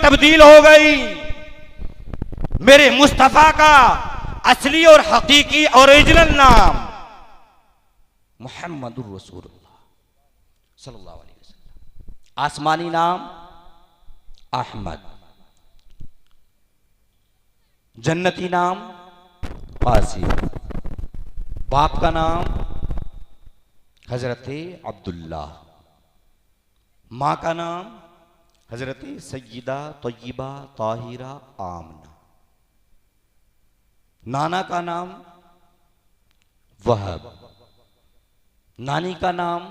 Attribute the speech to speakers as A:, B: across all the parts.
A: तब्दील हो गई। मेरे मुस्तफा का असली और हकीकी ओरिजिनल नाम मुहम्मदुर रसूलुल्लाह सल्लल्लाहु अलैहि वसल्लम। आसमानी नाम अहमद, जन्नती नाम कासिम, बाप का नाम हजरत अब्दुल्ला, माँ का नाम हजरत सय्यदा तय्यबा ताहिरा आमना, नाना का नाम वहब, नानी का नाम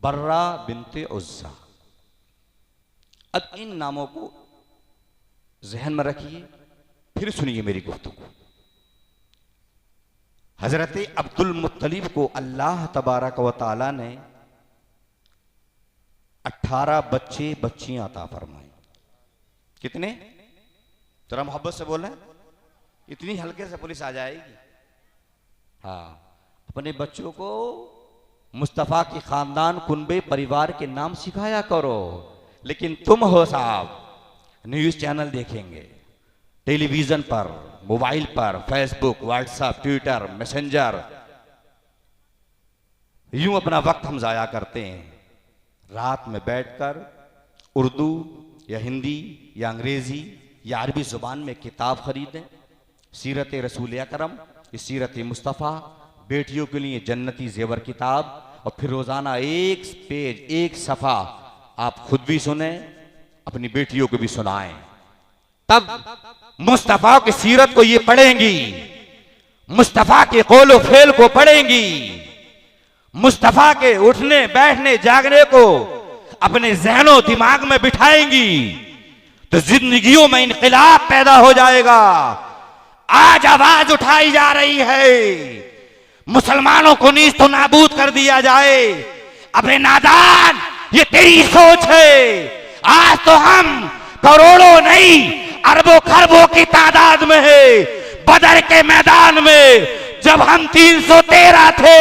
A: बर्रा बिनते उज़्ज़ा। अब इन नामों को जहन में रखिए, फिर सुनिए मेरी गुफ्तगू। हजरत अब्दुल मुत्तलिब को अल्लाह तबारक व तआला ने 18 बच्चे बच्चियां अता फरमाई। कितने? जरा मोहब्बत से बोले, इतनी हल्के से पुलिस आ जाएगी। हाँ, अपने बच्चों को मुस्तफा की खानदान कुनबे परिवार के नाम सिखाया करो। लेकिन तुम हो साहब न्यूज चैनल देखेंगे, टेलीविजन पर, मोबाइल पर, फेसबुक, व्हाट्सएप, ट्विटर, मैसेंजर, यूं अपना वक्त हम जाया करते हैं। रात में बैठकर उर्दू या हिंदी या अंग्रेजी या अरबी जुबान में किताब खरीदें, सीरत रसूल अकरम, सीरत मुस्तफ़ा, बेटियों के लिए जन्नती जेवर किताब, और फिर रोजाना एक पेज, एक सफा आप खुद भी सुने, अपनी बेटियों को भी सुनाएं। तब मुस्तफा की सीरत को ये पढ़ेंगी, मुस्तफा के कौलो फेल को पढ़ेंगी, मुस्तफा के उठने बैठने जागने को अपने जहनों दिमाग में बिठाएंगी, तो जिंदगियों में इनकलाब पैदा हो जाएगा। आज आवाज उठाई जा रही है मुसलमानों को नीस्त नाबूद कर दिया जाए। अबे नादान, ये तेरी सोच है। आज तो हम करोड़ों नहीं अरबों खरबों की तादाद में है। बदर के मैदान में जब हम 313 थे,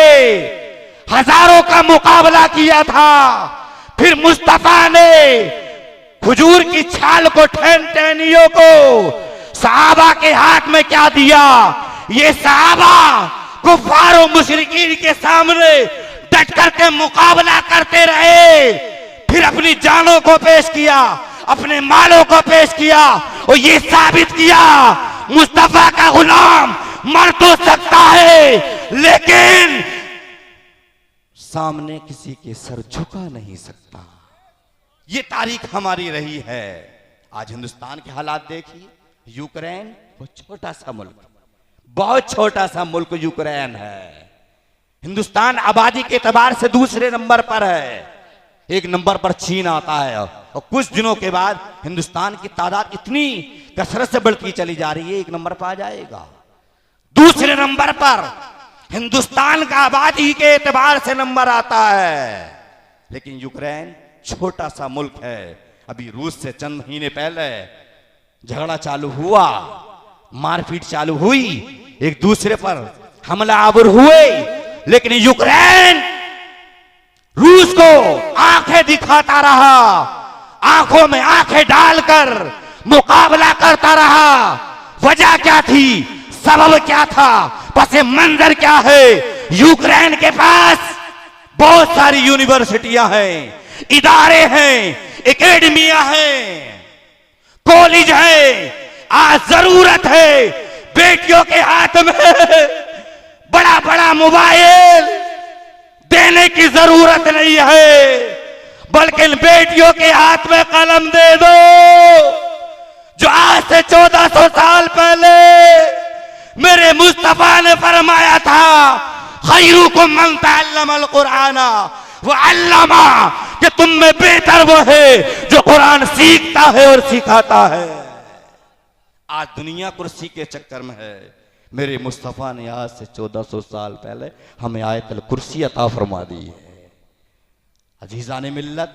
A: हजारों का मुकाबला किया था, फिर मुस्तफा ने खजूर की छाल को टहनियों को सहाबा के हाथ में क्या दिया? ये सहाबा कुफार मुशरिकीन के सामने डट करके मुकाबला करते रहे, फिर अपनी जानों को पेश किया, अपने मालों को पेश किया और ये साबित किया मुस्तफा का गुलाम मर तो सकता है लेकिन सामने किसी के सर झुका नहीं सकता। ये तारीख हमारी रही है। आज हिंदुस्तान के हालात देखिए। यूक्रेन वो छोटा सा मुल्क, बहुत छोटा सा मुल्क यूक्रेन है। हिंदुस्तान आबादी के एतबार से दूसरे नंबर पर है। एक नंबर पर चीन आता है और कुछ दिनों के बाद हिंदुस्तान की तादाद इतनी कसरत से बढ़ती चली जा रही है, एक नंबर पर आ जाएगा। दूसरे नंबर पर हिंदुस्तान का आबादी के एतबार से नंबर आता है, लेकिन यूक्रेन छोटा सा मुल्क है। अभी रूस से चंद महीने पहले झगड़ा चालू हुआ, मारपीट चालू हुई, एक दूसरे पर हमला आवर हुए, लेकिन यूक्रेन रूस को आंखें दिखाता रहा, आंखों में आंखें डालकर मुकाबला करता रहा। वजह क्या थी? सबब क्या था? पस मंजर क्या है? यूक्रेन के पास बहुत सारी यूनिवर्सिटियां हैं, इदारे हैं, एकेडमिया हैं, कॉलेज है। आज जरूरत है बेटियों के हाथ में बड़ा बड़ा मोबाइल देने की जरूरत नहीं है, बल्कि बेटियों के हाथ में कलम दे दो। जो आज से 1400 साल पहले मेरे मुस्तफा ने फरमाया था, खैरुकुम मन तअल्लमल कुराना व अल्लमा, कि तुम में बेहतर वो है जो कुरान सीखता है और सिखाता है। आज दुनिया कुर्सी के चक्कर में है। मेरे मुस्तफा ने आज से 1400 साल पहले हमें आयतल कुर्सी अता फरमा दी है। अजीजाने मिल्लत,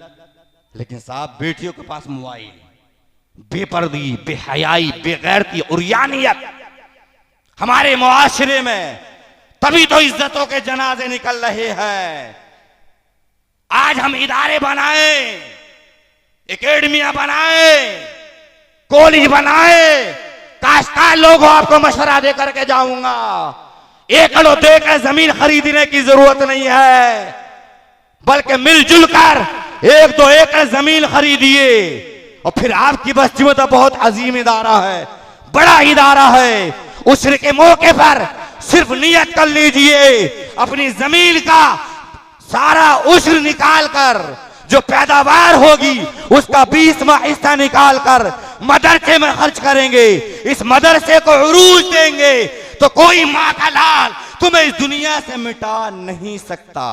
A: लेकिन साहब बेटियों के पास मोबाइल, बेपर्दी, बेहयाई, बेगैरती, उरियानियत हमारे मुआशरे में, तभी तो इज्जतों के जनाजे निकल रहे हैं। आज हम इदारे बनाए, एकेडमियां बनाए, कोली बनाए, काश्तकार लोगों आपको मशवरा दे करके जाऊंगा, एकड़ों देकर जमीन खरीदने की जरूरत नहीं है, बल्कि मिलजुल कर 1-2 एकड़ जमीन खरीदिए। और फिर आपकी बस्ती में तो बहुत अजीम इदारा है, बड़ा इदारा है, उस्र के मौके पर सिर्फ नियत कर लीजिए अपनी जमीन का सारा उस्र निकाल कर जो पैदावार होगी उसका 20वां हिस्सा निकाल कर मदरसे में खर्च करेंगे, इस मदरसे को उरूज देंगे, तो कोई माँ का लाल तुम्हें इस दुनिया से मिटा नहीं सकता।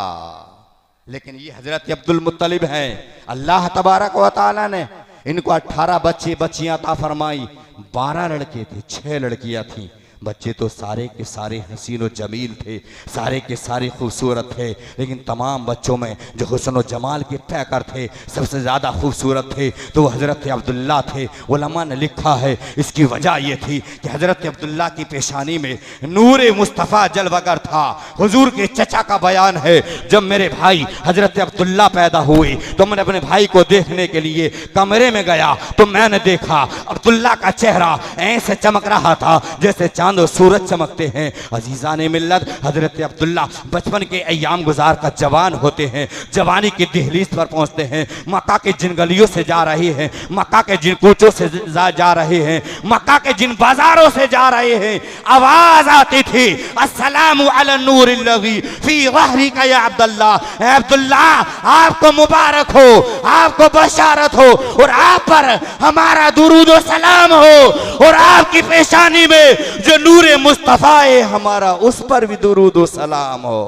A: लेकिन ये हजरत अब्दुल मुत्तलिब हैं, अल्लाह तबारक व तआला ने इनको 18 बच्चे बच्चियां अता फरमाई। 12 लड़के थे, 6 लड़कियां थी। बच्चे तो सारे के सारे हसीन व जमील थे, सारे के सारे खूबसूरत थे, लेकिन तमाम बच्चों में जो हुस्न व जमाल के पैकर थे, सबसे ज़्यादा खूबसूरत थे तो वो हज़रत अब्दुल्ला थे। उलमा ने लिखा है इसकी वजह ये थी कि हज़रत अब्दुल्ला की पेशानी में नूर मुस्तफ़ा जलवगर था। हुजूर के चचा का बयान है, जब मेरे भाई हज़रत अब्दुल्ला पैदा हुए तो मैंने अपने भाई को देखने के लिए कमरे में गया तो मैंने देखा अब्दुल्ला का चेहरा ऐसे चमक रहा था जैसे चांद और सूरज चमकते हैं। अजीज़ान मिल्लत, हजरत अब्दुल्ला बचपन के अय्याम गुजार का जवान होते हैं, जवानी की दहलीज पर पहुंचते हैं, मक्का के जिन गलियों से जा रहे हैं, मक्का के जिन कूचों से जा रहे हैं, मक्का के जिन बाजारों से जा रहे हैं, आवाज आती थी अस्सलामु अला नूरिल्लज़ी फी ज़हरिका या अब्दुल्ला, अब्दुल्ला आपको मुबारक हो, आपको बशारत हो और आप पर हमारा दुरूद व सलाम हो, और आपकी पेशानी में जो नूरे मुस्तफा है हमारा उस पर भी दुरूद व सलाम हो।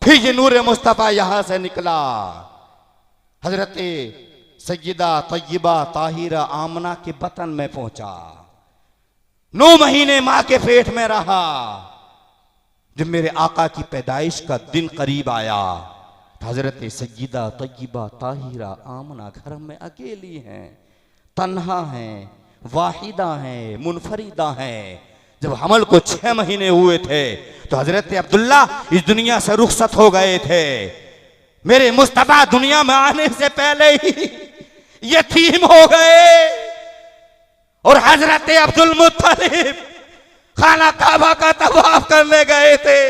A: फिर ये नूरे मुस्तफा यहां से निकला, हजरत सय्यदा तय्यबा ताहिरा आमना के बतन में पहुंचा। 9 महीने मां के पेट में रहा। जब मेरे आका की पैदाइश का दिन करीब आया, हजरत सय्यदा तय्यबा ताहिरा आमना घर में अकेली हैं, तन्हा हैं, वाहिदा हैं, मुनफरिदा हैं। जब हमल को 6 महीने हुए थे तो हजरत अब्दुल्ला इस दुनिया से रुखसत हो गए थे। मेरे मुस्तफा दुनिया में आने से पहले ही यतीम हो गए और हजरत अब्दुल मुत्तलिब खाना काबा का तवाफ करने गए थे।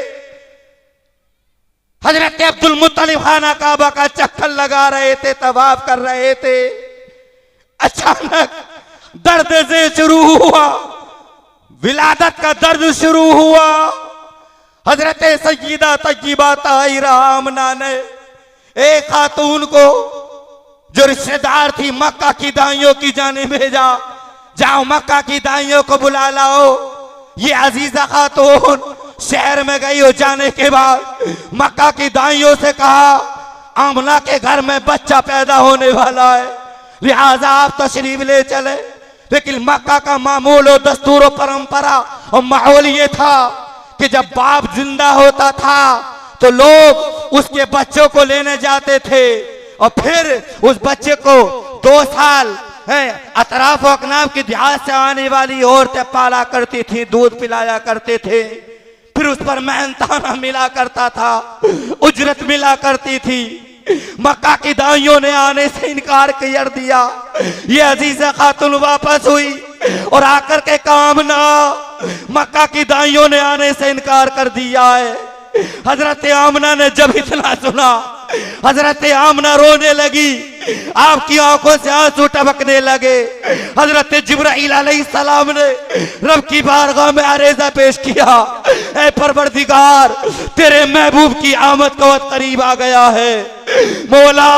A: हजरत अब्दुल मुत्तलिब खाना काबा का चक्कर लगा रहे थे, तवाफ कर रहे थे। अचानक दर्द से शुरू हुआ, विलादत का दर्द शुरू हुआ। हजरत सय्यदा तय्यबा ताहिरा आमना ने एक खातून को जो रिश्तेदार थी मक्का की दाइयों की जाने भेजा, जाओ मक्का की दाइयों को बुला लाओ। ये अजीजा खातून शहर में गई हो, जाने के बाद मक्का की दाइयों से कहा आमना के घर में बच्चा पैदा होने वाला है, लिहाजा आप तशरीफ ले चले। लेकिन मक्का का मामूल और दस्तूर और परंपरा और माहौल ये था कि जब बाप जिंदा होता था तो लोग उसके बच्चों को लेने जाते थे और फिर उस बच्चे को 2 साल अतराफ व अकनाफ की देहात से आने वाली औरतें पाला करती थी, दूध पिलाया करते थे, फिर उस पर मेहनताना मिला करता था, उजरत मिला करती थी। मक्का की दाइयों ने आने से इनकार कर दिया। ये अजीजा खातून वापस हुई और आकर के काम ना, मक्का की दाइयों ने आने से इनकार कर दिया है। हजरत आमना ने जब इतना सुना, हजरत आमना रोने लगी, आपकी आंखों से आंसू टपकने लगे। हजरत जिब्राइल अलैहिस्सलाम ने रब की बारगाह में अरेजा पेश किया, ऐ परवरदिगार तेरे महबूब की आमद का वक्त करीब आ गया है, मौला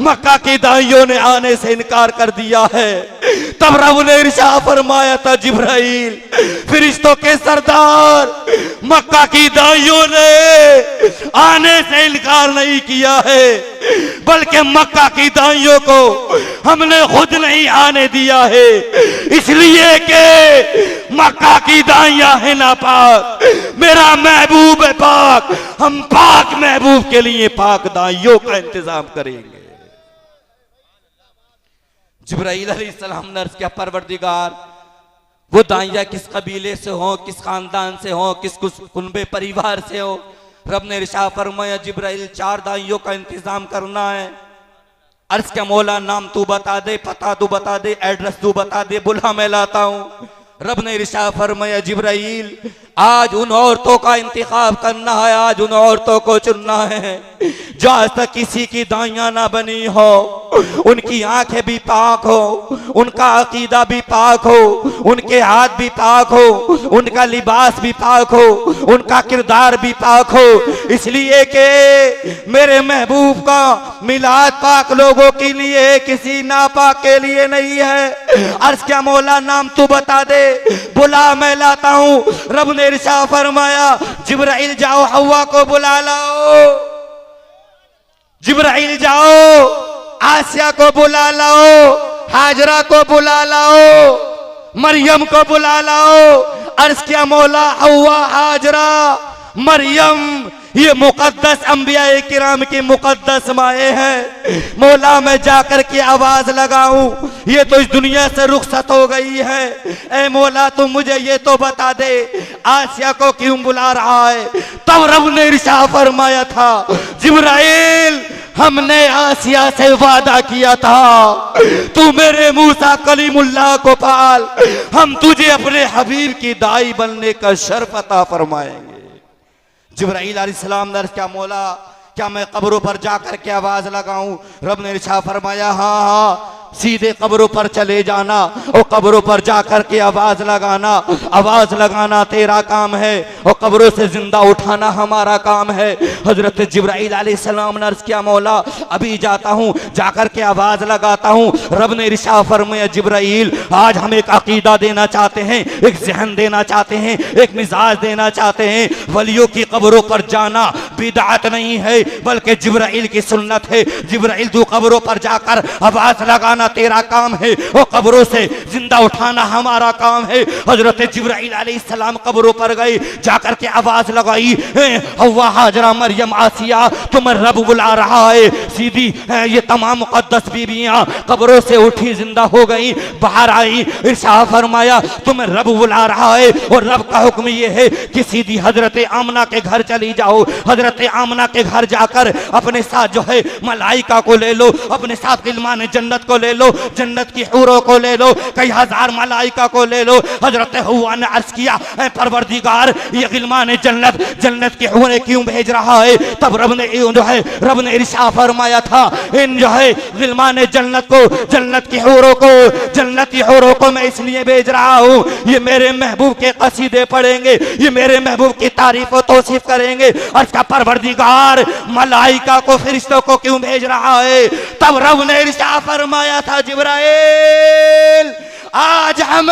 A: मक्का की दाइयों ने आने से इनकार कर दिया है। तब रब ने इरशाद फरमाया था, जिब्राइल फरिश्तों के सरदार मक्का की दाइयों ने आने से इनकार नहीं किया है, बल्कि मक्का की दाइयों को हमने खुद नहीं आने दिया है, इसलिए कि मक्का की दाइयां है नापाक, मेरा महबूब है पाक, हम पाक महबूब के लिए पाक दाइयों का इंतजाम करेंगे। जिब्राइल अलैहिस्सलाम ने अर्ज़ किया, परवरदिगार वो दाइया किस कबीले से हो, किस खानदान से हो, किस कुनबे परिवार से हो। रब ने इरशाद फरमाया, जिब्राइल 4 दाइयों का इंतजाम करना है। अर्ज क्या मौला, नाम तू बता दे, पता तू बता दे, एड्रेस तू बता दे, बुला मैं लाता हूं। रब ने इरशाद फरमाया, जिब्राइल आज उन औरतों का इंतखाब करना है, आज उन औरतों को चुनना है जो आज तक किसी की दाइयां ना बनी हो, उनकी आंखें भी पाक हो, उनका अकीदा भी पाक हो, उनके हाथ भी पाक हो, उनका लिबास भी पाक हो, उनका किरदार भी पाक हो। इसलिए कि मेरे महबूब का मिलाद पाक लोगों के लिए, किसी नापाक के लिए नहीं है। अर्ज क्या मौला, नाम तू बता दे, बुला मैं लाता हूं। रब ने इरशाद फरमाया, जिब्राइल जाओ हव्वा को बुला लाओ, जिब्राइल जाओ आसिया को बुला लाओ, हाजरा को बुला लाओ, मरियम को बुला लाओ। अर्ज क्या मौला, हव्वा, हाजरा, मरियम ये मुकद्दस अंबिया किराम की मुकद्दस माए हैं। मौला मैं जाकर के आवाज लगाऊं, ये तो इस दुनिया से रुखसत हो गई है। ए मौला तुम मुझे ये तो बता दे, आसिया को क्यों बुला रहा है? तब रब ने इरशाद फरमाया था, जिब्राइल हमने आसिया से वादा किया था, तू मेरे मूसा कलीमुल्लाह को पाल, हम तुझे अपने हबीब की दाई बनने का शर्फ अता फरमाएंगे। जिब्राइल अलैहिस्सलाम ने क्या मौला, क्या मैं कब्रों पर जाकर के आवाज लगाऊं? रब ने इरशाद फरमाया, हाँ हाँ सीधे कब्रों पर चले जाना और कब्रों पर जाकर के आवाज लगाना। आवाज लगाना तेरा काम है और कब्रों से जिंदा उठाना हमारा काम है। हजरत जिब्राइल अलैहिस्सलाम ने अर्ज किया, मौला अभी जाता हूँ, जाकर के आवाज लगाता हूँ। रब ने इरशाद फरमाया, जिब्राइल आज हम एक अकीदा देना चाहते हैं, एक जहन देना चाहते हैं, एक मिजाज देना चाहते हैं। वलियों की कब्रों पर जाना बिदअत नहीं है, बल्कि जिब्राइल की सुन्नत है। जिब्राइल तू कब्रों पर जाकर आवाज लगाना तेरा काम है और कब्रों से जिंदा उठाना हमारा काम है। हजरत जिब्राइल अलैहिस्सलाम कब्रों पर गए, जाकर के आवाज लगाई, हव्वा, हाजरा, मरियम, आसिया तुम्हें रब बुला रहा है। सीधी ये तमाम मुकद्दस बीबियां कब्रों से उठी, जिंदा हो गई, बाहर आई। इरशाद फरमाया, तुम्हें रब बुला रहा है और रब का हुक्म ये है कि सीधी हजरत आमना के घर चली जाओ। हजरत आमना के घर जाकर अपने साथ जो है मलाइका को ले लो, अपने साथ गिलमान जन्नत को ले लो, जन्नत की हूरों को ले लो, कई हजार मलाइका को ले लो। हजरत हव्वा ने अर्ज किया, परवरदिगार ये गिलमान जन्नत, जन्नत की हूरें क्यों भेज रहा है? तब रब ने जो है रब ने इरशाद फरमाया था, इन जो है गिलमान जन्नत को, जन्नत की हूरों को, जन्नत की हूरों को मैं इसलिए भेज रहा हूँ, ये मेरे महबूब के कसीदे पढ़ेंगे, ये मेरे महबूब की तारीफ और तौसीफ करेंगे। अर्ज का परवरदिगार मलाइका को, फरिश्तों को क्यों भेज रहा है? तब रब ने इरशाद फरमाया था, जिब्राइल आज हम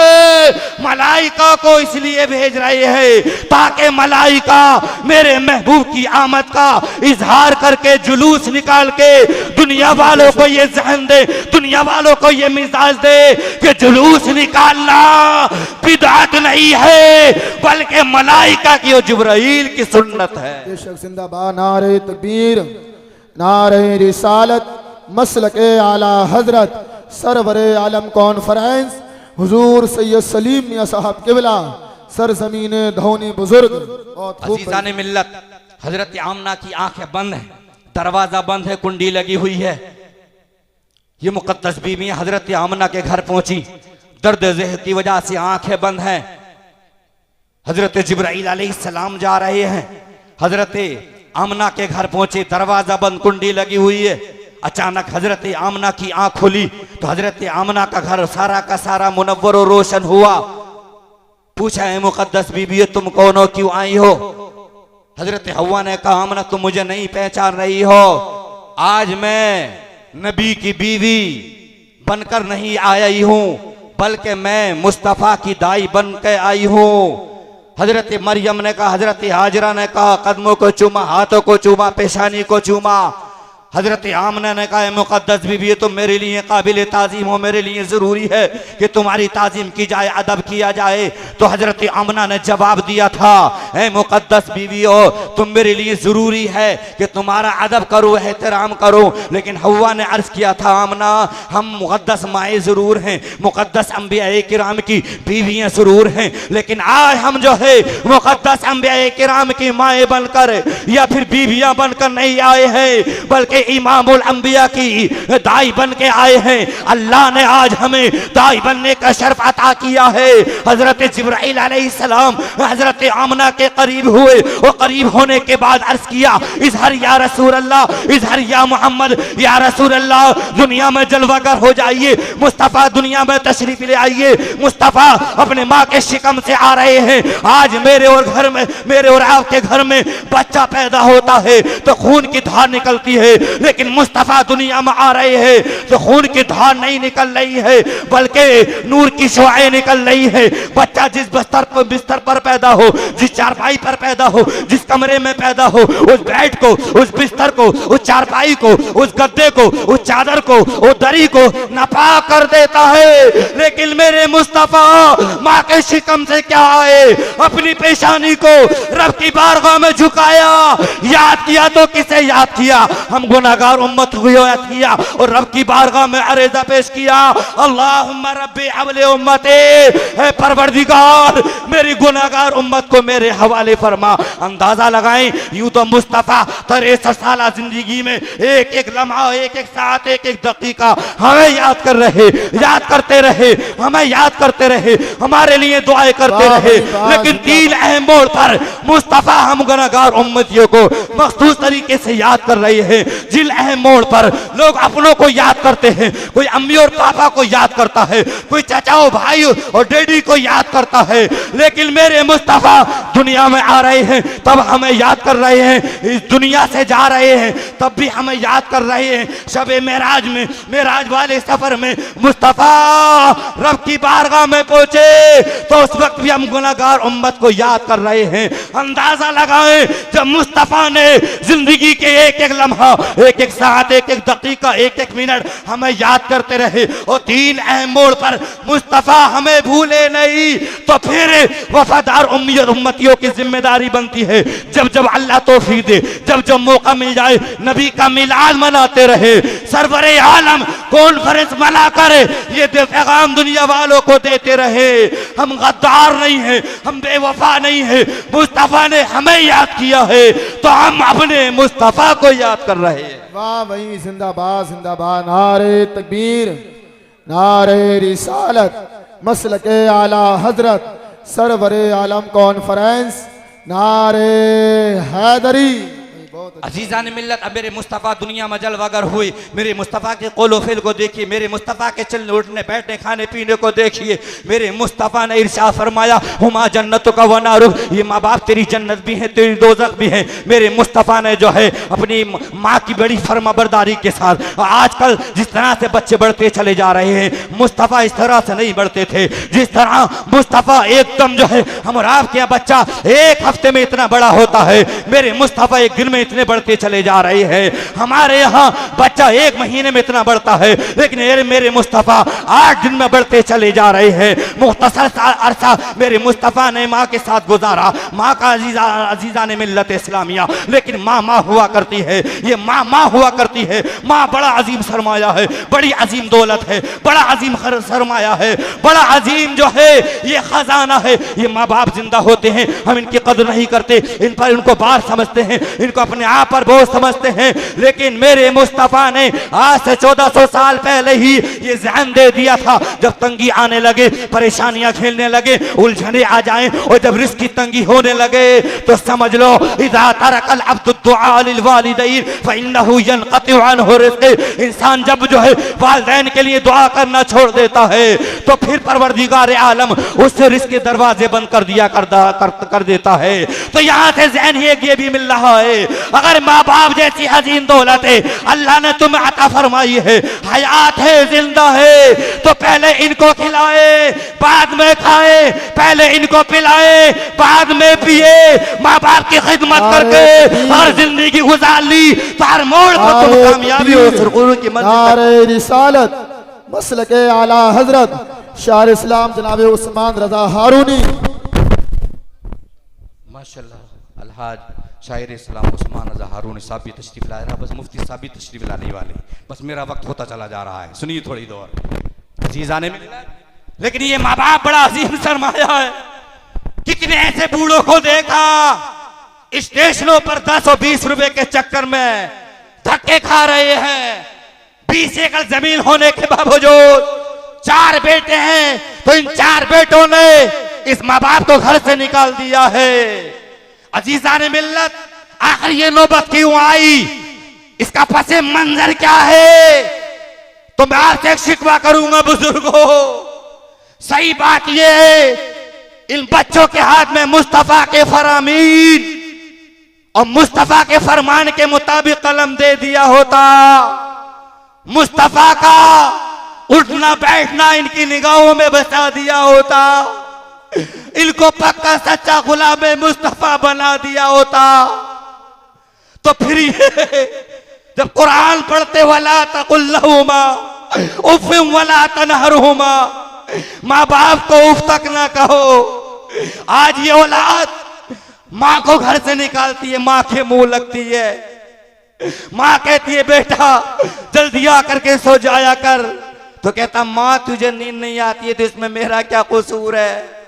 A: मलाइका को इसलिए भेज रहे हैं ताकि मलाइका मेरे महबूब की आमद का इजहार करके, जुलूस निकाल के दुनिया वालों को ये जहन दे, दुनिया वालों को ये मिजाज दे कि जुलूस निकालना बिदअत नहीं है, बल्कि मलाइका की और जिब्राइल की सुन्नत है।
B: बेशक जिंदाबाद नारे तकबीर, नारे रिसालत, मसलके आला हजरत सरवरे आलम कॉन्फ्रेंस हुजूर सैयद सलीम मियां साहब किबला, सरजमीन धौनी बुजुर्ग।
A: अजीज़ाने मिल्लत, हजरत आमना की आंखें बंद हैं, दरवाजा बंद है, कुंडी लगी हुई है। ये मुकद्दस बीवी हजरत आमना के घर पहुंची, दर्द ज़ेहर की वजह से आंखें बंद हैं। हजरत जिब्राइल अलैहिस्सलाम जा रहे हैं, हजरत आमना के घर पहुंचे, दरवाजा बंद, कुंडी लगी हुई है। अचानक हजरत आमना की आंख खुली तो हजरत आमना का घर सारा का सारा मुनव्वर और रोशन हुआ। पूछा, है मुकद्दस बीबी तुम कौन हो, क्यों आई हो? हजरत हव्वा ने कहा, आमना तुम मुझे नहीं पहचान रही हो, आज मैं नबी की बीवी बनकर नहीं आई हूं, बल्कि मैं मुस्तफा की दाई बन के आई हूं। हजरत मरियम ने कहा, हजरत हाजरा ने कहा, कदमों को चूमा, हाथों को चूमा, पेशानी को चूमा। हजरत आमना ने कहा, मुकद्दस बीवी तुम मेरे लिए काबिल ताज़ीम हो, मेरे लिए ज़रूरी है कि तुम्हारी ताज़ीम की जाए, अदब किया जाए। तो हजरत आमना ने जवाब दिया था, ऐ मुकद्दस बीवी हो, तुम मेरे लिए ज़रूरी है कि तुम्हारा अदब करो, एहतराम करो। लेकिन हव्वा ने अर्ज़ किया था, आमना हम मुकद्दस माए ज़रूर हैं, मुकद्दस अंबिया किराम की बीवियाँ ज़रूर हैं, लेकिन आज हम जो है मुकद्दस अंबिया किराम की माए बनकर या फिर बीवियाँ बनकर नहीं आए हैं, बल्कि इमामुल अंबिया की दाई बन के आए हैं। अल्लाह ने आज हमें दाई बनने का शर्फ अता किया है। हजरत जिब्राइल अलैहिस्सलाम हजरत आमना के करीब हुए और करीब होने के बाद अर्ज किया, इज़हर या रसूल अल्लाह, इज़हर या मोहम्मद, या रसूल अल्लाह दुनिया में जलवागर हो जाइए, मुस्तफ़ा दुनिया में तशरीफ ले आइए। मुस्तफ़ा अपने माँ के शिकम से आ रहे हैं। आज मेरे और आपके घर में बच्चा पैदा होता है तो खून की धार निकलती है, लेकिन मुस्तफ़ा दुनिया में आ रहे हैं तो खून की धार नहीं निकल रही है, बल्कि नूर की शुआएं निकल रही है। बच्चा जिस बिस्तर पर पैदा हो, जिस चारपाई पर पैदा हो, जिस कमरे में पैदा हो, उस बेड को, उस बिस्तर को, उस चारपाई को, उस गद्दे को, उस चादर को, उस दरी को नापाक कर देता है। लेकिन मेरे मुस्तफ़ा माँ के शिकम से क्या आए, अपनी पेशानी को रब की बारगाह में झुकाया। याद किया तो किसे याद किया? हम गुनाहगार उम्मत को याद किया और रब की बारगाह में अरेजा पेश किया, अल्लाहुम्मा रब्बी अवले उम्मते, है परवरदिगार मेरी गुनाहगार उम्मत को मेरे हवाले फरमा। अंदाजा लगाएं, यूं तो मुस्तफ़ा 63 साल जिंदगी में एक एक लम्हा, एक एक साथ, एक एक दकीका हमें याद कर रहे, याद करते रहे, हमें याद करते रहे, हमारे लिए दुआएं करते रहे। लेकिन 3 अहम मोड़ पर मुस्तफ़ा हम गुनाहगार उम्मतियों को मखसूस तरीके से याद कर रहे हैं। जिन अहम मोड़ पर लोग अपनों को याद करते हैं, कोई अम्मी और पापा को याद करता है, कोई चाचाओ भाई और डैडी को याद करता है, लेकिन मेरे मुस्तफ़ा दुनिया में आ रहे हैं तब हमें याद कर रहे हैं, इस दुनिया से जा रहे हैं तब भी हमें याद कर रहे हैं। शबे मेराज में, मेराज वाले सफर में मुस्तफ़ा रब की बारगाह में पहुंचे तो उस वक्त भी हम गुनाहगार उम्मत को याद कर रहे हैं। अंदाजा लगाएं, जब मुस्तफ़ा ने जिंदगी के एक एक लम्हा, एक एक साथ, एक एक दकीका, एक एक मिनट हमें याद करते रहे और 3 अहम मोड़ पर मुस्तफ़ा हमें भूले नहीं, तो फिर वफादार उम्मतियों की जिम्मेदारी बनती है जब जब अल्लाह तौफीक दे, जब जब मौका मिल जाए नबी का मिलाद मनाते रहे, सरवरे आलम कॉन्फ्रेंस मना करे ये पैगाम दुनिया वालों को देते रहे। हम गद्दार नहीं है, हम बेवफा नहीं है, मुस्तफ़ा ने हमें याद किया है तो हम अपने मुस्तफ़ा को याद कर रहे हैं।
B: वाह भाई, जिंदाबाद जिंदाबाद, नारे तकबीर, नारे रिसालत, मसलके आला हजरत, सरवरे आलम कॉन्फ्रेंस, नारे हैदरी।
A: अजीज़ान मिल्लत, अब मेरे मुस्तफ़ा दुनिया में जलवागर हुए, मेरे मुस्तफ़ा के कौलो फिल को देखिए, मेरे मुस्तफ़ा के चलने उठने बैठने खाने पीने को देखिए। मेरे मुस्तफ़ा ने इरशाद फरमाया, हुमा जन्नत का वनारुख, ये माँ बाप तेरी जन्नत भी है, तेरी दोज़ख भी है। मेरे मुस्तफ़ा ने जो है अपनी माँ की बड़ी फर्माबरदारी के साथ, आजकल जिस तरह से बच्चे बढ़ते चले जा रहे हैं, मुस्तफ़ा इस तरह से नहीं बढ़ते थे। जिस तरह मुस्तफ़ा एकदम जो है हम और आपके यहाँ बच्चा एक हफ्ते में इतना बड़ा होता है, मेरे मुस्तफ़ा एक दिन में इतने बढ़ते चले जा रहे हैं। हमारे यहाँ बच्चा 1 महीने में इतना बढ़ता है, लेकिन मेरे मुस्तफ़ा 8 दिन में बढ़ते चले जा रहे हैं। मुख्तसर अरसा मेरे मुस्तफ़ा ने माँ के साथ गुजारा, माँ का अजीज़ा ने मिल्लत इस्लामिया, लेकिन माँ माँ हुआ करती है, ये माँ माँ हुआ करती है। माँ बड़ा अजीम सरमाया है, बड़ी अजीम दौलत है, बड़ा अजीम सरमाया है, बड़ा अजीम जो है ये खजाना है। ये माँ बाप जिंदा होते हैं, हम इनकी कदर नहीं करते, इन पर इनको बार समझते हैं, इनको अपने आप पर बोझ समझते हैं। लेकिन मेरे मुस्तफ़ा ने आज से 1400 साल पहले ही ये ज़हन दे दिया था, जब तंगी आने लगे, परेशानियां खेलने लगे, उलझने आ जाएं और जब रिस्क की तंगी होने लगे तो समझ लो, इज़ा तरकल अब्दु दुआ लिल वालिदैन फइन्नहु यनक़तिउ अन्हु रिज़्क़। इंसान जब जो है वालिदैन के लिए दुआ करना छोड़ देता है तो फिर परवरदिगार आलम उससे रिस्क के दरवाजे बंद कर देता है। तो यहाँ से ज़हन ये भी मिल रहा है, अगर माँ बाप जैसी हसीन दौलत है अल्लाह ने तुम्हें अता फरमाई है, हयात है, जिंदा है, तो पहले इनको खिलाए बाद में खाए, पहले इनको पिलाए बाद में पिए। माँ बाप की खिदमत करके और जिंदगी गुजार ली तो हर मोड़ पर तुम कामयाबी हो सुरखुरू की मंजिल।
B: नारे रिसालत, मसलके आला हजरत शायर इस्लाम जनाब उस्मान रजा हारूनी।
A: माशाल्लाह, अलहाज शायर इस्लाम उस्मान रजा हारूनी साहब भी तशरीफ लाए ना, बस मुफ्ती साहब भी तशरीफ लाने वाले, बस मेरा वक्त होता चला जा रहा है, सुनिए थोड़ी देर अजीज़ान में। लेकिन ये माँ बाप बड़ा अजीम सरमाया है। कितने ऐसे बूढ़ों को देखा स्टेशनों पर 10 और 20 रुपए के चक्कर में धक्के खा रहे हैं। 20 एकड़ जमीन होने के बावजूद 4 बेटे हैं, तो इन 4 बेटों ने इस माँ बाप को घर से निकाल दिया है। अजीजा ने मिल्लत, आखिर ये नौबत क्यों आई, इसका पसे मंजर क्या है? तो मैं आपसे एक शिकवा करूंगा बुजुर्गों, सही बात ये है इन बच्चों के हाथ में मुस्तफा के फरामीन और मुस्तफा के फरमान के मुताबिक कलम दे दिया होता, मुस्तफा का उठना बैठना इनकी निगाहों में बचा दिया होता, इनको पक्का सच्चा गुलाम मुस्तफा बना दिया होता, तो फिर ये जब कुरान पढ़ते वला तकुल्लहुमा उफ़्फ़िन वला तनहरुहुमा, माँ बाप को उफ तक ना कहो। आज ये औलाद माँ को घर से निकालती है, माँ के मुंह लगती है, माँ कहती है बेटा जल्दी आ करके सो जाया कर, तो कहता माँ तुझे नींद नहीं आती है तो इसमें मेरा क्या कसूर है?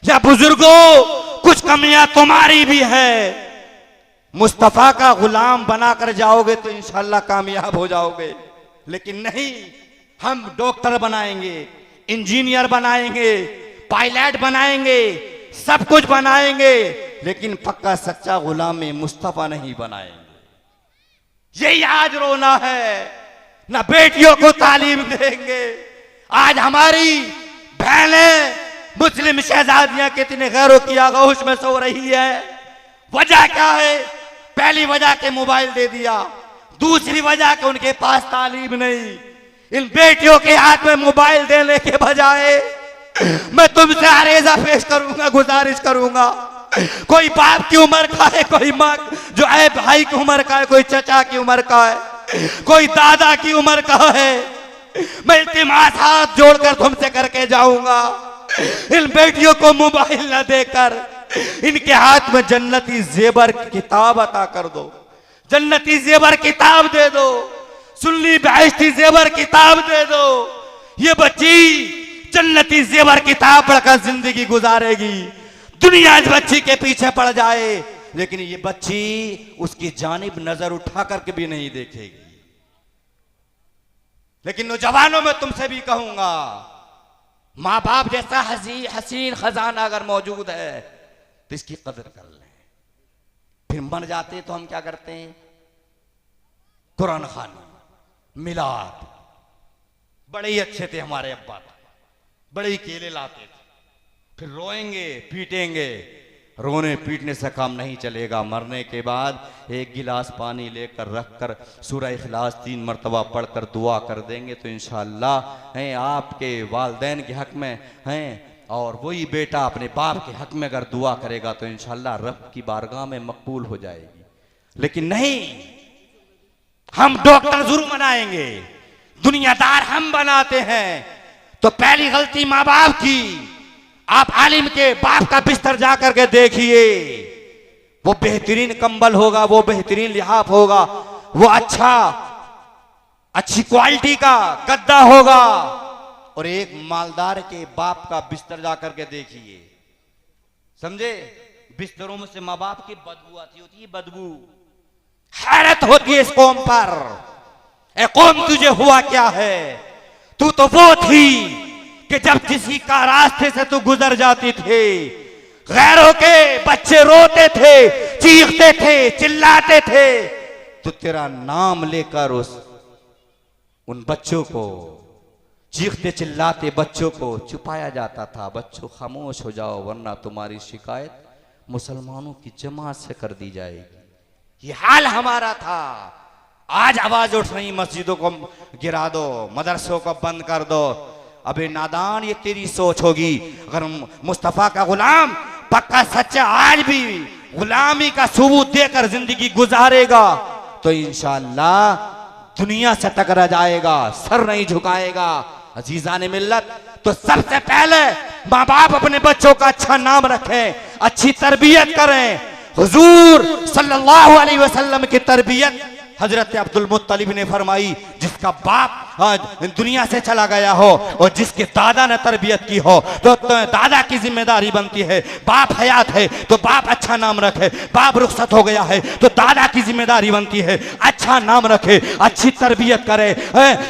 A: या बुजुर्गों कुछ कमियां तुम्हारी भी है, मुस्तफा का गुलाम बनाकर जाओगे तो इंशाल्लाह कामयाब हो जाओगे, लेकिन नहीं, हम डॉक्टर बनाएंगे, इंजीनियर बनाएंगे, पायलट बनाएंगे, सब कुछ बनाएंगे, लेकिन पक्का सच्चा गुलाम मुस्तफा नहीं बनाएंगे। यही आज रोना है, ना बेटियों को तालीम देंगे। आज हमारी बहनें मुस्लिम शहजादियां कितने गैरों की आगोश में सो रही है। वजह क्या है? पहली वजह के मोबाइल दे दिया, दूसरी वजह के उनके पास तालीम नहीं। इन बेटियों के हाथ में मोबाइल देने के बजाय मैं तुमसे आरेजा पेश करूंगा, गुजारिश करूंगा, कोई बाप की उम्र का है, कोई माँ जो है भाई की उम्र का है, कोई चचा की उम्र का है, कोई दादा की उम्र का है, मैं इल्तिमास हाथ जोड़कर तुमसे करके जाऊंगा, इन बेटियों को मोबाइल न देकर इनके हाथ में जन्नती जेबर किताब अता कर दो, जन्नती जेबर किताब दे दो, सुन्नी बेहश्ती जेबर किताब दे दो। ये बच्ची जन्नती जेबर किताब पढ़कर जिंदगी गुजारेगी। दुनिया इस बच्ची के पीछे पड़ जाए, लेकिन ये बच्ची उसकी जानिब नजर उठा करके भी नहीं देखेगी। लेकिन नौजवानों में तुमसे भी कहूंगा, माँ बाप जैसा हसीन खजाना अगर मौजूद है तो इसकी कदर कर लें। फिर मर जाते तो हम क्या करते हैं? कुरान खानी, मिलाद, बड़े ही अच्छे थे हमारे अब्बा, बड़े ही केले लाते थे, फिर रोएंगे पीटेंगे, रोने पीटने से काम नहीं चलेगा। मरने के बाद एक गिलास पानी लेकर रखकर सूरह इखलास 3 मरतबा पढ़कर दुआ कर देंगे तो इंशाअल्लाह हैं आपके वालिदैन के हक में हैं, और वही बेटा अपने बाप के हक में अगर दुआ करेगा तो इंशाअल्लाह रब की बारगाह में मकबूल हो जाएगी। लेकिन नहीं, हम डॉक्टर जरूर बनाएंगे, दुनियादार हम बनाते हैं, तो पहली गलती माँ बाप की। आप आलिम के बाप का बिस्तर जाकर के देखिए, वो बेहतरीन कंबल होगा, वो बेहतरीन लिहाफ होगा, वो अच्छी क्वालिटी का गद्दा होगा, और एक मालदार के बाप का बिस्तर जाकर के देखिए, समझे, बिस्तरों में से माँ बाप की बदबू आती होती है, बदबू। हैरत होती है इस कौम पर, ए कौम तुझे हुआ क्या है? तू तो वो थी कि जब किसी का रास्ते से तू गुजर जाती थे, गैरों के बच्चे रोते थे, चीखते थे, चिल्लाते थे, तो तेरा नाम लेकर उन बच्चों को, चीखते चिल्लाते बच्चों को छुपाया जाता था। बच्चों खामोश हो जाओ वरना तुम्हारी शिकायत मुसलमानों की जमात से कर दी जाएगी। ये हाल हमारा था। आज आवाज उठ रही, मस्जिदों को गिरा दो, मदरसों को बंद कर दो। अबे नादान, ये तेरी सोच होगी। अगर मुस्तफा का गुलाम पक्का सच्चा आज भी गुलामी का सबूत देकर जिंदगी गुजारेगा तो इंशाअल्लाह दुनिया से टकरा जाएगा, सर नहीं झुकाएगा। अजीजा ने मिल्लत, तो सबसे पहले माँ बाप अपने बच्चों का अच्छा नाम रखें, अच्छी तरबियत करें। हुजूर सल्लल्लाहु अलैहि वसल्लम की तरबियत हजरत अब्दुल मुत्तलिब ने फरमाई, जिसका बाप आज दुनिया से चला गया हो और जिसके दादा ने तरबियत की हो तो दादा की जिम्मेदारी बनती है। बाप हयात है तो बाप अच्छा नाम रखे, बाप रुखसत हो गया है तो दादा की जिम्मेदारी बनती है अच्छा नाम रखे, अच्छी तरबियत करे,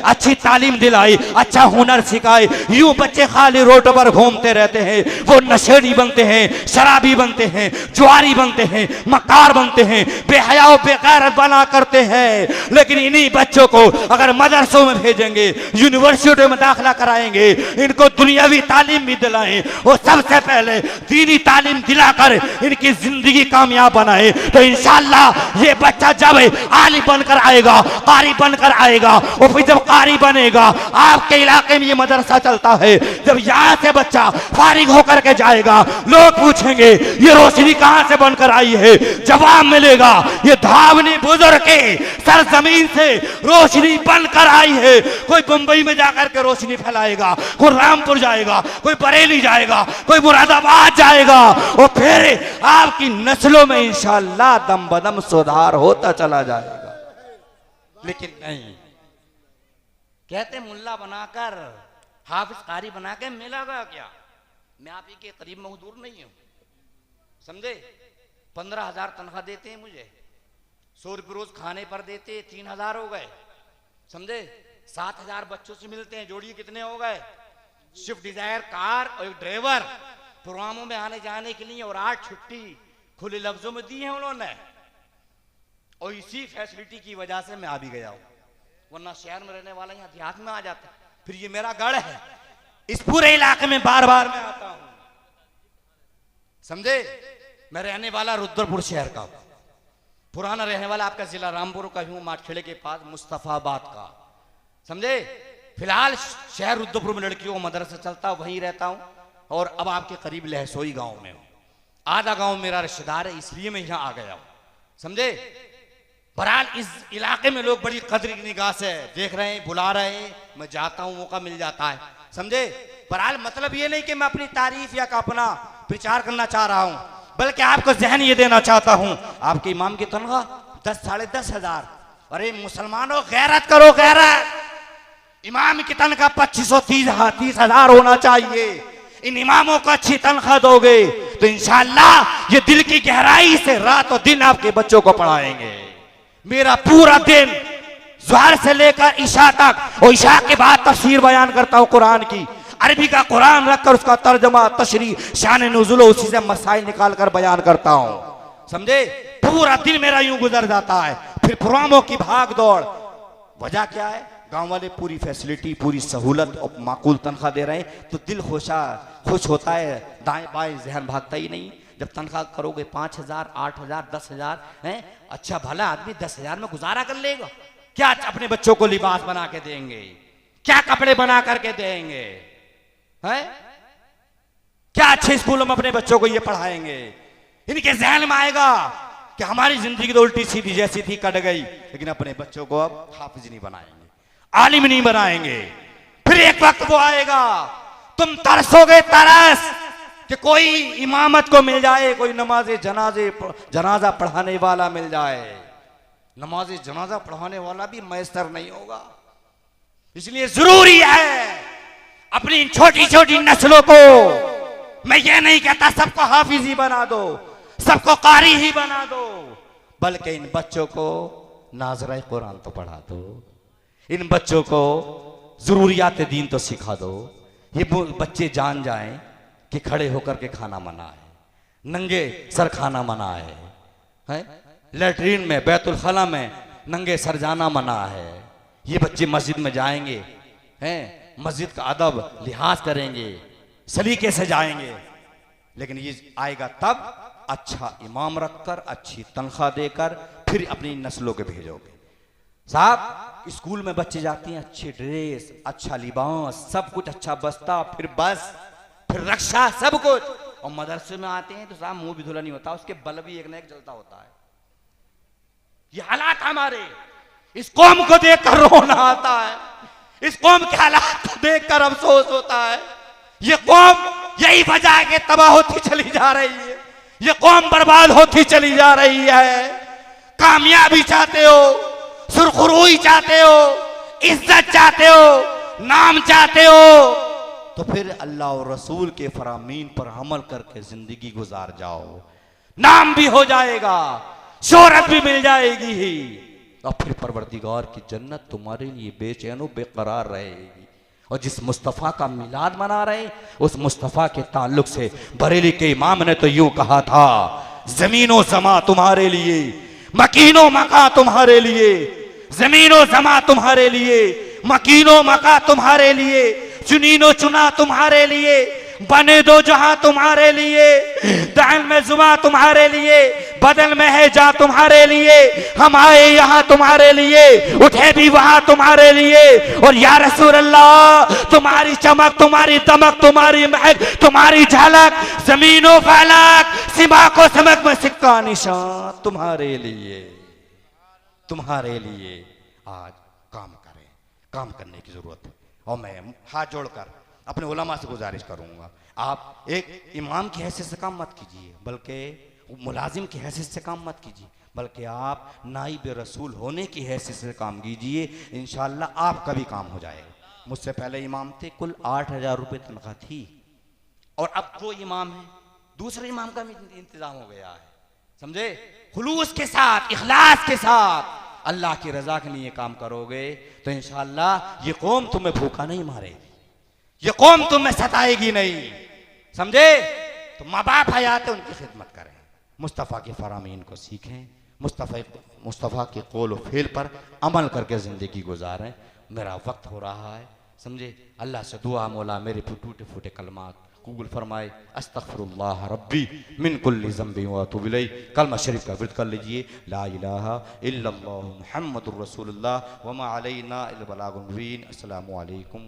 A: अच्छी तालीम दिलाई, अच्छा हुनर सिखाए। यूं बच्चे खाली रोड पर घूमते रहते हैं, वो नशेड़ी बनते हैं, शराबी बनते हैं, जुआरी बनते हैं, मकार बनते हैं, बेहया बेगैरत बना करते हैं। लेकिन इन्हीं बच्चों को अगर मदरसों में भेजेंगे, यूनिवर्सिटी में दाखिला कराएंगे, इनको दुनियावी तालीम भी दिलाएं और सबसे पहले दीनी तालीम दिलाकर इनकी जिंदगी कामयाब बनाए तो इंशाअल्लाह ये बच्चा जब आलिम बनकर आएगा, कारी बनकर आएगा और फिर जब कारी बनेगा, आपके इलाके में ये मदरसा चलता है, जब यहाँ से बच्चा फारिग होकर के जाएगा लोग पूछेंगे ये रोशनी कहां से बनकर आई है, जवाब मिलेगा ये धावनी बुजुर्ग के सरजमीन से रोशनी बनकर आई है। कोई मुंबई में जाकर के रोशनी फैलाएगा, कोई रामपुर जाएगा, कोई बरेली जाएगा, कोई मुरादाबाद जाएगा और फिर आपकी नस्लों में इंशाअल्लाह दम बदम सुधार होता चला जाएगा। लेकिन नहीं, कहते मुल्ला बनाकर हाफिज कारी बना के मिलेगा क्या? मैं आप ही के करीब मौजूद नहीं हूं, समझे? 15,000 तनख्वाह देते हैं मुझे, 100 रुपये रोज खाने पर देते, 3,000 हो गए, समझे? 7,000 बच्चों से मिलते हैं, जोड़िए कितने हो गए? स्विफ्ट डिजायर कार और एक ड्राइवर प्रोग्रामों में आने जाने के लिए और 8 छुट्टी खुले लफ्जों में दी है उन्होंने। और इसी फैसिलिटी की वजह से मैं आ भी गया हूं, वरना शहर में रहने वाला यहाँ देहात में आ जाता। फिर ये मेरा गढ़ है, इस पूरे इलाके में बार बार मैं आता हूं, समझे? मैं रहने वाला रुद्रपुर शहर का, पुराना रहने वाला आपका जिला रामपुर का हूं, माटखेड़े के पास मुस्तफाबाद का, समझे? फिलहाल शहर रुद्रपुर में लड़कियों का मदरसा चलता हूं, वहीं रहता हूं और अब आपके करीब लहसोई गांव में हूं। आधा गांव मेरा रिश्तेदार है, इसलिए मैं यहां आ गया हूं, समझे? बहरहाल इस इलाके में लोग बड़ी कदर की निगाह से देख रहे हैं, बुला रहे हैं, मैं जाता हूं, मौका मिल जाता है, समझे? बहरहाल मतलब ये नहीं कि मैं अपनी तारीफ या अपना प्रचार करना चाह रहा हूं, बल्कि आपको जहन ये देना चाहता हूं, आपके इमाम की तनख्वाह 10 साढ़े 10,000। अरे मुसलमानों गैरत करो, गैरत। इमाम की तनख्वाह 25-30,000 होना चाहिए। इन इमामों को अच्छी तनख्वाह दोगे तो इंशाअल्लाह ये दिल की गहराई से रात और दिन आपके बच्चों को पढ़ाएंगे। मेरा पूरा दिन ज़ोहर से लेकर इशा तक और इशा के बाद तफसीर बयान करता हूँ कुरान की, अरबी का कुरान रखकर उसका तर्जमा, तशरीह, शान नुज़ुल, उसी से मसाइल निकाल कर बयान करता हूँ, समझे? पूरा दिन मेरा यूं गुजर जाता है। फिर प्रोग्रामों की भाग दौड़, वजह क्या है? गांव वाले पूरी फैसिलिटी, पूरी सहूलत और माकूल तनख्वाह दे रहे हैं तो दिल खुश होता है, दाएं बाएं जहन भागता ही नहीं। जब तनख्वाह करोगे 5,000, 8,000, 10,000 है, अच्छा भला आदमी 10,000 में गुजारा कर लेगा क्या? अपने बच्चों को लिबास बना के देंगे क्या? कपड़े बना करके देंगे हैं क्या? अच्छे स्कूलों में अपने बच्चों को ये पढ़ाएंगे? इनके जहन में आएगा कि हमारी जिंदगी तो उल्टी सीधी जैसी थी, कट गई, लेकिन अपने बच्चों को अब हाफिज नहीं बनाएंगे, आलिम नहीं बनाएंगे। फिर एक वक्त वो आएगा तुम तरसोगे तरस कि कोई इमामत को मिल जाए, कोई जनाजा पढ़ाने वाला मिल जाए। नमाज जनाजा पढ़ाने वाला भी मैसर नहीं होगा, इसलिए जरूरी है अपनी छोटी छोटी नस्लों को, मैं ये नहीं कहता सबको हाफिज ही बना दो, सबको कारी ही बना दो, बल्कि इन बच्चों को नाज़राए कुरान तो पढ़ा दो, इन बच्चों को जरूरियात दीन तो सिखा दो। ये बच्चे जान जाएं कि खड़े होकर के खाना मना है, नंगे सर खाना मना है, लैट्रीन में, बैतुल खला में नंगे सर जाना मना है। ये बच्चे मस्जिद में जाएंगे, हैं, मस्जिद का अदब लिहाज करेंगे, सलीके से जाएंगे, लेकिन ये आएगा तब अच्छा इमाम रखकर, अच्छी तनख्वाह देकर, फिर अपनी नस्लों के भेजोगे। साहब स्कूल में बच्चे जाते हैं, अच्छी ड्रेस, अच्छा लिबास, सब कुछ अच्छा बस्ता, फिर बस, फिर रक्षा, सब कुछ, और मदरसे में आते हैं तो साहब मुंह भी धुला नहीं होता, उसके बल भी एक न एक जलता होता है। ये हालात हमारे, इस कौम को देखकर रोना आता है, इस कौम के हालात को देखकर अफसोस होता है। ये कौम यही वजह है कि तबाह होती चली जा रही है, ये कौम बर्बाद होती चली जा रही है। कामयाबी चाहते हो, सुरखरुई चाहते हो, इज्जत चाहते हो, नाम चाहते हो, तो फिर अल्लाह और रसूल के फरामीन पर अमल करके जिंदगी गुजार जाओ। नाम भी हो जाएगा, शोहरत भी मिल जाएगी ही, और फिर परवरदिगार की जन्नत तुम्हारे लिए बेचैनो बेकरार रहेगी। और जिस मुस्तफ़ा का मिलाद मना रहे, उस मुस्तफ़ा के ताल्लुक से बरेली के इमाम ने तो यूं कहा था, जमीनो समा तुम्हारे लिए, मकीनो मका तुम्हारे लिए, जमीनो समा तुम्हारे लिए, मकीनो मका तुम्हारे लिए, चुनीनो चुना तुम्हारे लिए, बने दो जहां तुम्हारे लिए, दान में जुमा तुम्हारे लिए, बदल में है जा तुम्हारे लिए, हम आए यहाँ तुम्हारे लिए, उठे भी वहां तुम्हारे लिए। और या रसूल अल्लाह, तुम्हारी चमक, तुम्हारी दमक, तुम्हारी महक, तुम्हारी झलक, जमीनों फलक, सिमा को समक में सिक्का निशान तुम्हारे लिए, तुम्हारे लिए आज काम करें, काम करने की जरूरत है। और मैं हाथ जोड़कर अपने उलमा से गुजारिश करूंगा, आप एक इमाम की हैसियत से काम मत कीजिए, बल्कि मुलाजिम की हैसियत से काम मत कीजिए, बल्कि आप नाइब रसूल होने की हैसियत से काम कीजिए। इंशाअल्लाह आपका भी काम हो जाएगा। मुझसे पहले इमाम थे, कुल 8,000 रुपये तनख्वाह थी, और अब जो इमाम है, दूसरे इमाम का भी इंतजाम हो गया है। समझे? खुलूस के साथ, इखलास के साथ अल्लाह की रजा के लिए काम करोगे तो इंशाअल्लाह ये कौम तुम्हें भूखा नहीं मारेगी, ये कौम तुम्हें सताएगी नहीं। समझे? तो माँ बाप हयात है, उनकी खिदमत करें, मुस्तफ़ा के फरामीन को सीखें, मुस्तफ़ा के कौल व फेल पर अमल करके ज़िंदगी गुजारें। मेरा वक्त हो रहा है, समझे? अल्लाह से दुआ, मौला मेरे टूटे फूटे कलमात कबूल फरमाए। अस्तगफिरुल्लाह रब्बी मिन कुल्ली ज़ंबि व अतूबु इलैह। कलमा शरीफ का विर्द कर लीजिए, ला इलाहा इल्लल्लाह मुहम्मदुर रसूलुल्लाह व मा अलैना इल्ला बलागुल मुबीन। अस्सलामु अलैकुम।